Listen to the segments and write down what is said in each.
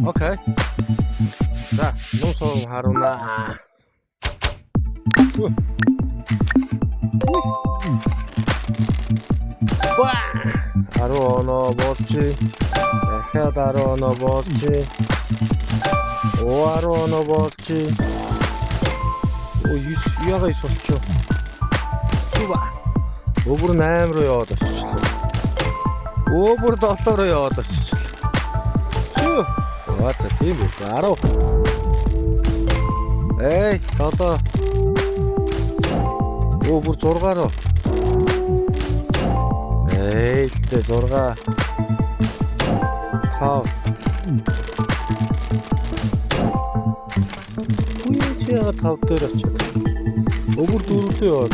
Окей. За, нуу суу харуна. Харуу оноо болчи. Дахиад харуу оноо болчи. Харуу оноо болчи. Яга исолчоо. Чуба. Өөр 8 руу яваад очичлаа. Өөр 7 руу яваад очичлаа. Чүү. Ваца тийм үү? 10. Эй, 7. Өөр 6 руу. Эй, л дээ 6. 5. Яга 5 дээр очив. Өөр 4 рүү яваад.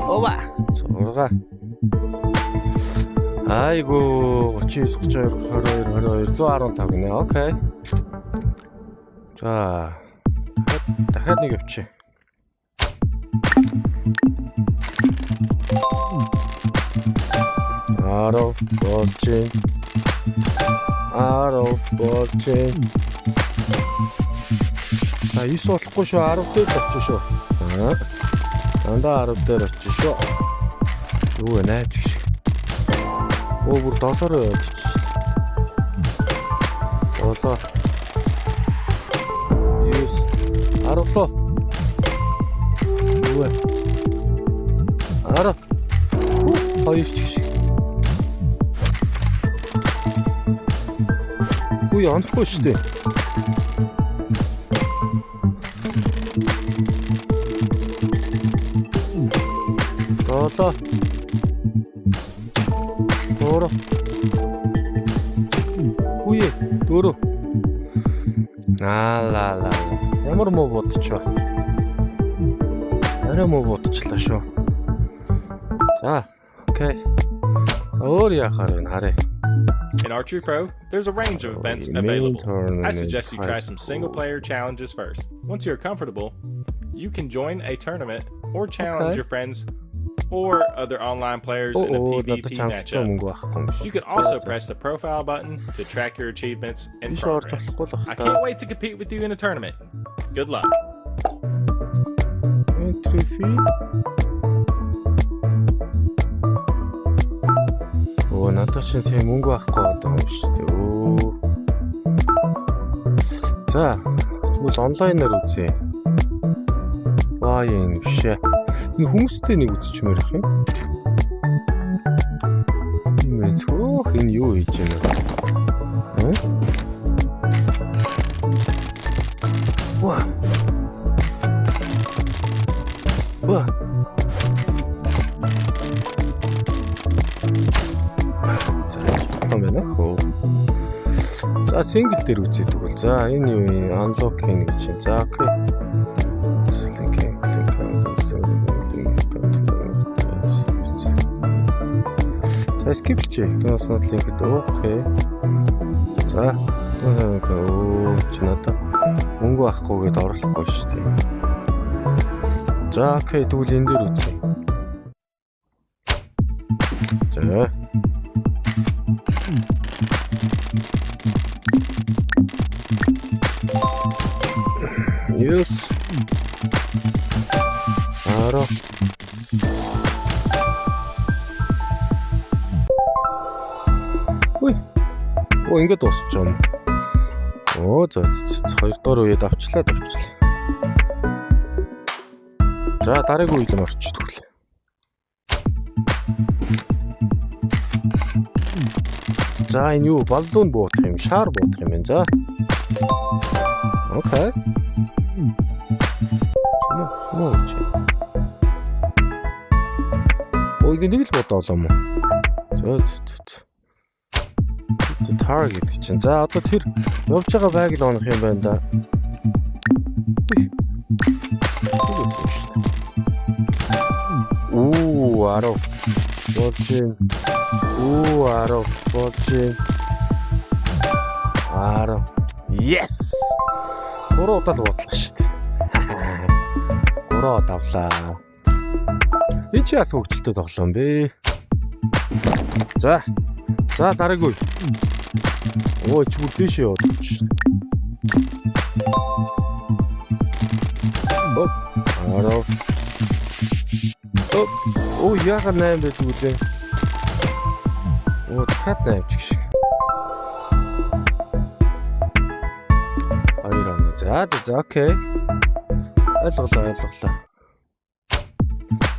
Ова. 6. Айгу 39 32 22 115 гинэ. Окей. За. Дахиад нэг явчих. Арав болчих. За 9 болохгүй шүү 10 дээр очив шүү. Дандаа 10 дээр очив шүү. Юу вэ найч шиг. Өөр 7 руу явчихлаа. 7 10 лөө. Юу вэ? 10. Хоёр ч шиг. Үгүй онохгүй шүү дээ. Долоо. Дөрөв. Үе, дөрөв. Ла. Ямар муу бодчихва. Арай муу бодчихлаа шүү. За, окей. Өөр яхаар энэ харъя. In Archery Pro, there's a range of events available. I suggest you try some single-player challenges first. Once you're comfortable, you can join a tournament or challenge your friends or other online players in a PvP matchup. You can also press the profile button to track your achievements and progress. I can't wait to compete with you in a tournament. Good luck. Entry fee. Надад ч тийм мөнгө авахгүй байгаа юм шүү дээ. За, тэгвэл онлайнаар үзье. Энэ бишээ. Энэ хүмүүстэй нэг үзчихмээр их юм. Энэ юу хийж байна? За single дээр үзье тэгвэл. За энэ юу юм unlock хийнэ гэж байна. За окей. За skip чи. Киноос нь линкэд окей. За чи надад мөнгө авахгүйгээд орлохгүй шүү дээ. За окей тэгвэл энэ дээр үзье. За Yes. Ара. Ой. Ингээд дуусчих юм. За хоёрдугаар үед авчлаа. За дараагийн үед нь орчих тэгвэл. За энэ юу баллон буудах юм, шар буудах юм байна. За. Окей. Смооч. Ой нэг л бодоолоо юм. За. Target чинь. За одоо тэр явж байгаа байг л онох юм байна да. Арав. Болчин. Арав. Yes. Гурав удаа л бодлоо шүү дээ. Гурав давлаа. Энд чи яас хөгжилтэй тоглоом бэ? За дараагүй. Оо чи бүр дэше яваад чинь. Оп. Араа. Оп. Оо яга 8 байдаг үлээ. Оо дахиад 8 ч гэх шиг. За окей. Ойлголоо.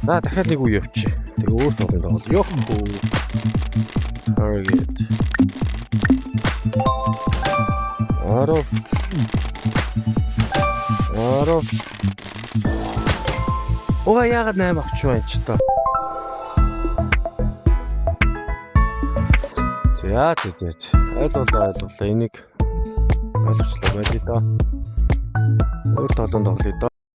За дахиад нэг үе явчих. Тэгээ өөр тоглоом тоглоо. Ёх. Target. Арав. Ого яагаад 8 авч байна ч та. За. Ойлголоо. Энийг ойлгочлаа байли да. Өөр тоглоом тоглоё да.